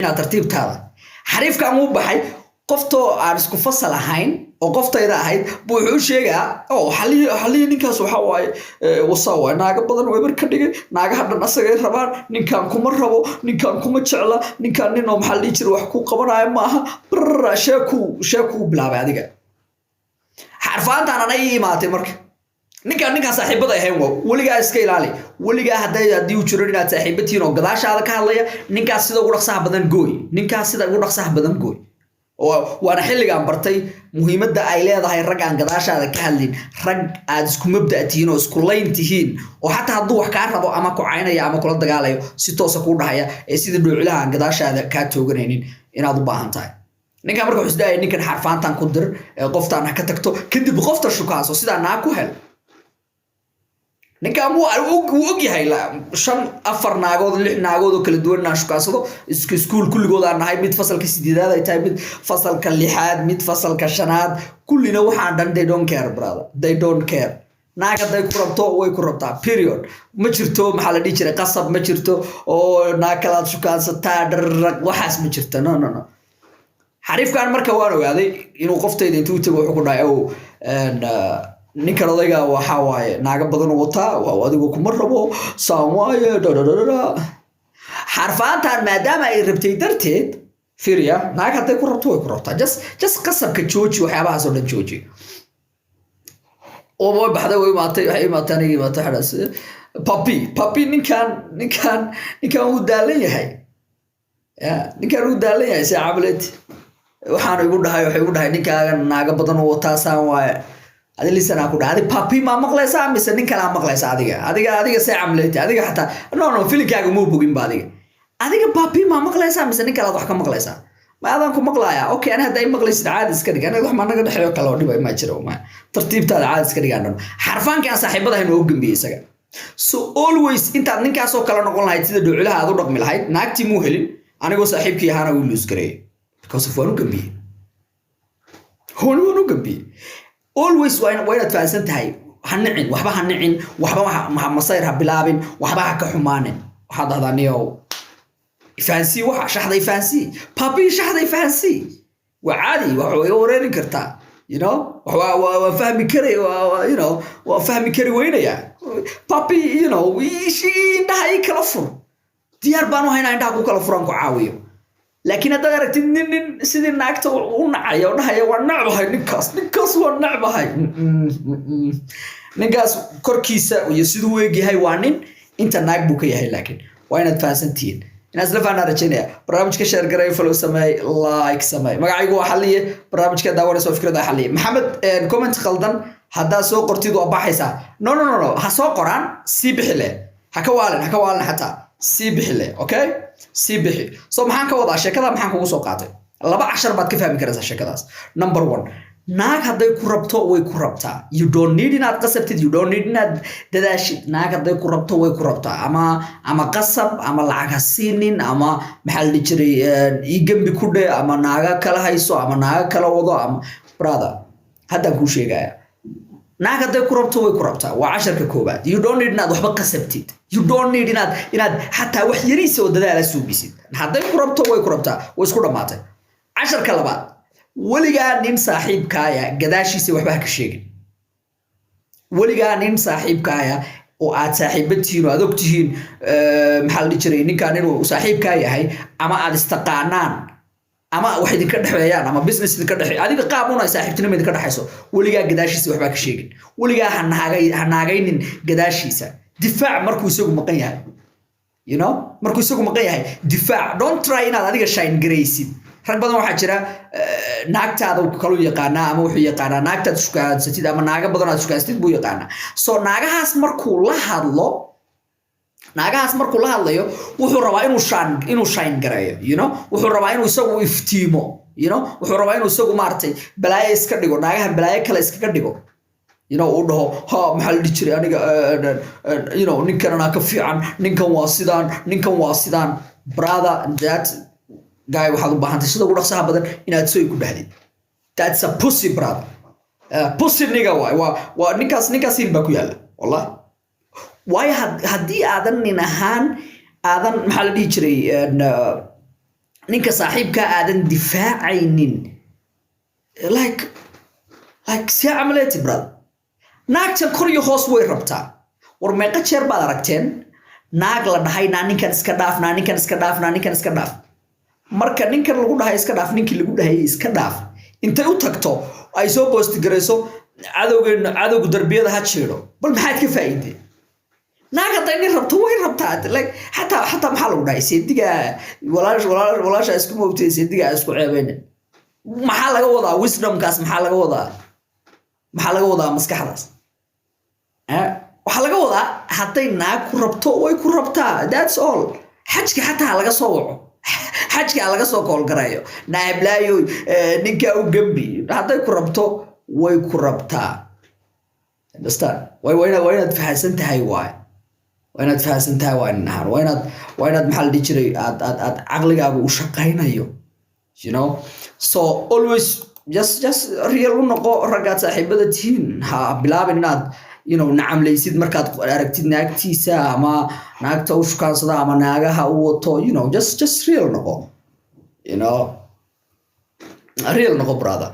inaad tartiibtaada xariifka aan u baxay qofto aan isku fasal ahayn oo qoftayda ahayd buu wuxuu sheegaa oo xalii ninkaas waxa waaye wasaawa naaga badan way marka dhigay naagaha dhan asagay rabaan ninkan kuma rabo ninkan kuma jecla ninkan nin oo maxal jir wax ku qabanayo maaha sheeku bilaabay adiga xarfaantan anay imaatay marka ninkan saaxiibada ahayn waligaa iska ilaali waligaa haddii uu jiro inaad saaxiibatihiin oo gadaashaada ka hadlaya ninkaas sida ugu dhaqsaha badan gooy وانا xilligan bartay muhiimadda ay leedahay rag aan gadaashaada ka hadlin rag aad isku mabda'tiin oo isku leyntihiin oo hatta hadduu wax ka rabo ama ku caynaya ama kula dagaalayo si toos ah ku dhahaya ee sida dhuuculaha aan gadaashaada ka tooganaynin inaad u baahan tahay ninka marka wuxuu isdaayay ninkan xarfaantan ku dir qoftaan ka tagto kadib qofta shukaaso sida naa ku hel ninka muu og yahay la 4 naagood 6 naagood oo kala duwan naashkaasado iskuul kulligood aan nahay mid fasalka 8aad ay tahay mid fasalka 6aad mid fasalka 5aad kullina waxaan dhan they don't care brother they don't care naaga day ku rabto way ku rabtaa period ma jirto maxaa la dhigi jiray qasab ma jirto oo naakalaad shukaasataa dharraq waxaas ma jirto no xariifkan marka waan ogaaday inuu qoftayda intuu tago wuxuu ku dhahay and ninkan odayga waxa waaye naaga badan wata waa adigu kuma rabo saamaaye xarfaantan maadaama ay rabtay darteed fiiriya naag hadday ku rabto way ku rabtaa just qasabka jooji waxyaabahaas oo dhan jooji oo way baxday way imaatay aniga imaatay xadas papi ninkan uu daalan yahay ninkan uu daalan yahay si camaled waxaan igu dhahay ninkaaga naaga badan wata saan waaye هذا اللي سنة أقول هذا بابي ما مقلص عم بس إنك لا مقلص هذيك ساعة عملت هذيك حتى no في اللي كأجو مو بقين بعدين هذيك بابي ما مقلص عم بس إنك لا ضحك مقلص ما هذا كم مقلايا أوكي أنا هداي مقلص عادي سكري أنا ضح ما نقدر نحيو كلام دي ما يشرو ما ترتيب تاع عادي سكري أنا حرفان كان صاحب هذا هنو بقين بيسك so always أنت عندك أسوق كلام نقول هاي تيجي دعوة لها هذا رقم الهاي ناكتي مو هلين أنا جو صاحب كي هانا ويلوس كري because of وانو كبي هو كبي always وين تفاعلت هاي هنعين وحبا مصيرها بلابين وحبا كحمانين وهذا نيو فانسي شحذا فانسي بابي شحذا فانسي وعادي وورين كرتا you know وفهمي كري you know وفهمي كري وين يا بابي you know ويشي نهاي كلفر ديار بانو هنا عندك كلفران كعاويو لكن هذا رأيت إن سيد الناقة ونعيا ونعبها نكاس ونعبها نكاس كركيسة ويسدوا يجي وانين أنت ناق بوكي هاي لكن وين تفاسنتين الناس لفنا رجينا برامج كشير قريب فلو سماي لايك سماي ما قاعد حلية برامج كده دورة سو فكرة حلية محمد كومنت خلدن هذا سو قرتي دو أباحثة no هسوا قرآن سيبحله هكوالن حتى سيبحله أوكي سيبحي سو maxaan ka wada sheekada maxaan kugu soo qaatay 2 baad ka fahmi karaysaa sheekadaas number 1 naag haday ku rabto way ku rabtaa you don't need inaad qasabtid you don't need inaad dadaashid naag haday ku rabto way ku rabtaa ama qasab ama lacag hasiinin ama maxal jiray igambi ku dhay ama naaga kala hayso ama naaga kala wado ama brother hadan ku sheegaya naag haday ku rabto way ku rabtaa waa 10ka koobaad you don't need inaad waxba qasabtid you don't need inaad hatta wax yariis oo dadaal suubisid haday ku rabto way ku rabtaa way isku dhamaatay 10ka labaad waligaa nin saaxiibkaaya gadaashiisa waxba ka sheegin waligaa nin saaxiibkaaya oo aad saaxiibatihiin oo aad ogtihiin maxal jiray ninkan inuu saaxiibkaa yahay ama aad istaqaanaan ama wax idin ka dhaxeeyaan ama business idin ka dhaxeey adiga qaab una saaxiibtinimo idin ka dhaxayso waligaa gadaashiisa waxba ka sheegin waligaa hanaagaynin gadaashiisa difaac markuu isagu maqan yahay you know markuu isagu maqan yahay difaac don't try inaad adiga shine garaysid rag badan waxa jira naagtaada kala yaqaana ama wuxuu yaqaana naagtaada shukaasatid ama naaga badan aad shukaasatid buu yaqaana so naagahaas markuu la hadlayo wuxuu rabaa inuu shine gareeyo you know wuxuu rabaa inuu isagu iftiimo you know wuxuu rabaa inuu isagu maartay balaayo iska dhigo naagaha balaayo kale iska dhigo you know oo dhaho ha maxal jiray aniga you know ninkan ana ka fiican ninkan waa sidaan brother that guy waxaad u baahan tahay sida ugu dhaqsaha badan inaad soo ku dhahdid that's a pussy brother pussy nigga waa ninkaas hilba ku yaala wallahi way haddii aadan nin ahaan aadan maxaa la dhihi jiray ninka saaxiibka aadan difaacaynin like si عملتي brother naagtan kor iyo hoos way rabtaa war meeqa jeer baad aragteen naag la dhahay ninkan iska dhaaf ninkan iska dhaaf ninkan iska dhaaf marka ninkan lagu dhahay iska dhaaf ninkii lagu dhahay iska dhaaf intay u tagto ay soo post gareyso cadowga darbiyada ha jeedo bal maxaad ka faa'iiday naag hadday nin rabto way rabtaa like xataa maxaa lagu dhahay seediga walaasha isku moogtay seediga isku ceebeen maxaa laga wadaa wisdomkaas maxaa laga wadaa maskaxdaas waxaa laga wadaa hadday naag ku rabto way ku rabtaa that's all xajka xataa laga soo waco xajka laga soo kool garayo naablaayo ninka u gambi hadday ku rabto way ku rabtaa understand way inaad fahansan tahay waay waa inaad maxaa la dhihi jiray aad caqligaaga u shaqaynayo you know so always just real u noqo ragaad saaxiibada tihiin ha bilaabin inaad nacamlaysid markaad aragtid naagtiisa ama naagta u shukaansada ama naagaha u wato just real noqo real noqo brother